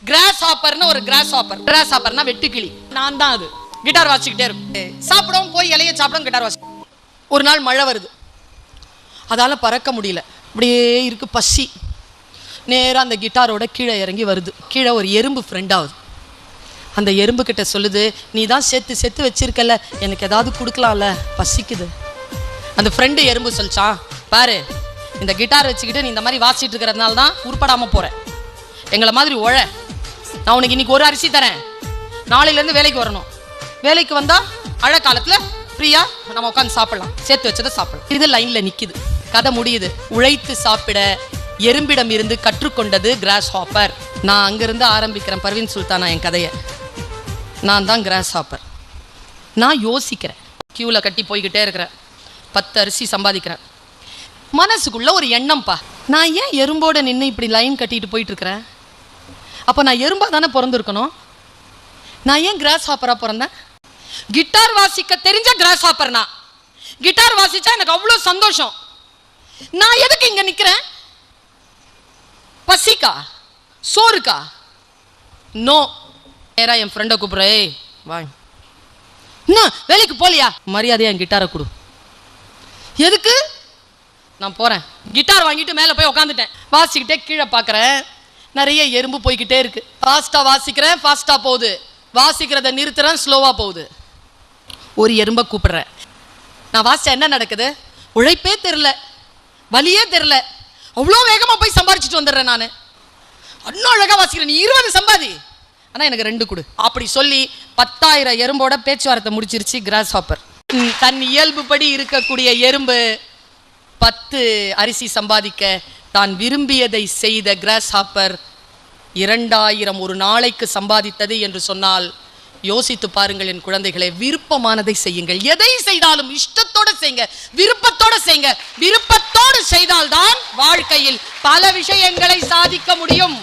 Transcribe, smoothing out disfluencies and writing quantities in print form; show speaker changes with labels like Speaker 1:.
Speaker 1: Cross ஹாப்பர்னு ஒரு cross ஹாப்பர்னா வெட்டுக்கிளி. நான் தான் அது. கிட்டார் வாசிக்கிட்டே இருக்கும். சாப்பிடவும் போய் இலைய சாப்பிடவும் கிட்டார் வாசி. ஒரு நாள் மழை வருது, அதால பறக்க முடியல, அப்படியே இருக்கு பசி. நேராக அந்த கிட்டாரோட கீழே இறங்கி வருது. கீழே ஒரு எறும்பு ஃப்ரெண்ட் ஆகுது. அந்த எறும்பு கிட்ட சொல்லுது, நீ தான் சேர்த்து வச்சிருக்கல, எனக்கு ஏதாவது கொடுக்கலாம்ல, பசிக்குது. அந்த ஃப்ரெண்டு எறும்பு சொல்லிச்சான், பாரு இந்த கிட்டார் வச்சுக்கிட்டு நீ இந்த மாதிரி வாசிட்டு இருக்கிறதுனால தான் உருப்படாமல் போகிறேன். எங்களை மாதிரி உழ, நான் உனக்கு இன்னைக்கு ஒரு அரிசி தரேன், நாளையிலேருந்து வேலைக்கு வரணும். வேலைக்கு வந்தால் அழை காலத்தில் ஃப்ரீயாக நம்ம உட்காந்து சாப்பிடலாம், சேர்த்து வச்சதை சாப்பிடலாம். இது லைனில் நிற்கிது. கதை முடியுது. உழைத்து சாப்பிட எறும்பிடம் இருந்து கற்றுக்கொண்டது கிராஸ் ஹாப்பர். நான் அங்கிருந்து ஆரம்பிக்கிறேன் பர்வீன் சுல்தானா என் கதையை. நான் தான் கிராஸ் ஹாப்பர். நான் யோசிக்கிறேன், கியூவில் கட்டி போய்கிட்டே இருக்கிறேன், 10 அரிசி சம்பாதிக்கிறேன். மனசுக்குள்ள ஒரு எண்ணம்ப்பா, நான் ஏன் எறும்போட நின்று இப்படி லைன் கட்டிட்டு போயிட்டு இருக்கிறேன்? அப்போ நான் எறும்பா தானே பிறந்திருக்கணும். நான் ஏன் கிராஸ் ஹாப்பராக பிறந்தேன்? கிட்டார் வாசிக்க தெரிஞ்ச கிராஸ் ஹாப்பர்னா, கிட்டார் வாசிச்சா எனக்கு அவ்வளோ சந்தோஷம். நான் எதுக்கு இங்க நிக்கிறேன்? பசிக்கா, சோறுக்கா? நோ. நேரா என் ஃப்ரெண்டை கூப்பிடுறேன், வா, இன்னும் வேலைக்கு போலியா, மரியாதையா என் கிட்டாரை கொடு. எதுக்கு? நான் போறேன். கிட்டார் வாங்கிட்டு மேலே போய் உட்காந்துட்டேன். வாசிக்கிட்டே கீழே பார்க்குறேன், நிறைய எறும்பு போய்கிட்டே இருக்கு. ஃபாஸ்ட்டாக வாசிக்கிறேன், ஃபாஸ்ட்டாக போகுது. வாசிக்கிறத நிறுத்துறேன், ஸ்லோவாக போகுது. ஒரு எறும்பை கூப்பிடுறேன். நான் வாசிச்சா என்ன நடக்குது? உழைப்பே தெரில, வலியே தெரில, அவ்வளோ வேகமாக போய் சம்பாரிச்சிட்டு வந்துடுறேன். நான் இன்னும் அழகாக வாசிக்கிறேன், நீ 20 சம்பாதி, ஆனால் எனக்கு 2 கொடு. அப்படி சொல்லி 10,000 எறும்போட பேச்சுவார்த்தை முடிச்சிருச்சு கிராஸ் ஹாப்பர். தன் இயல்புப்படி இருக்கக்கூடிய எறும்பு 10 அரிசி சம்பாதிக்க தான் விரும்பியதை செய்த கிராஸ் ஹாப்பர் 2000 ஒரு நாளைக்கு சம்பாதித்தது என்று சொன்னால் யோசித்து பாருங்கள் என் குழந்தைகளை. விருப்பமானதை செய்யுங்கள். எதை செய்தாலும் இஷ்டத்தோட செய்யுங்க, விருப்பத்தோட செய்யுங்க. விருப்பத்தோடு செய்தால்தான் வாழ்க்கையில் பல விஷயங்களை சாதிக்க முடியும்.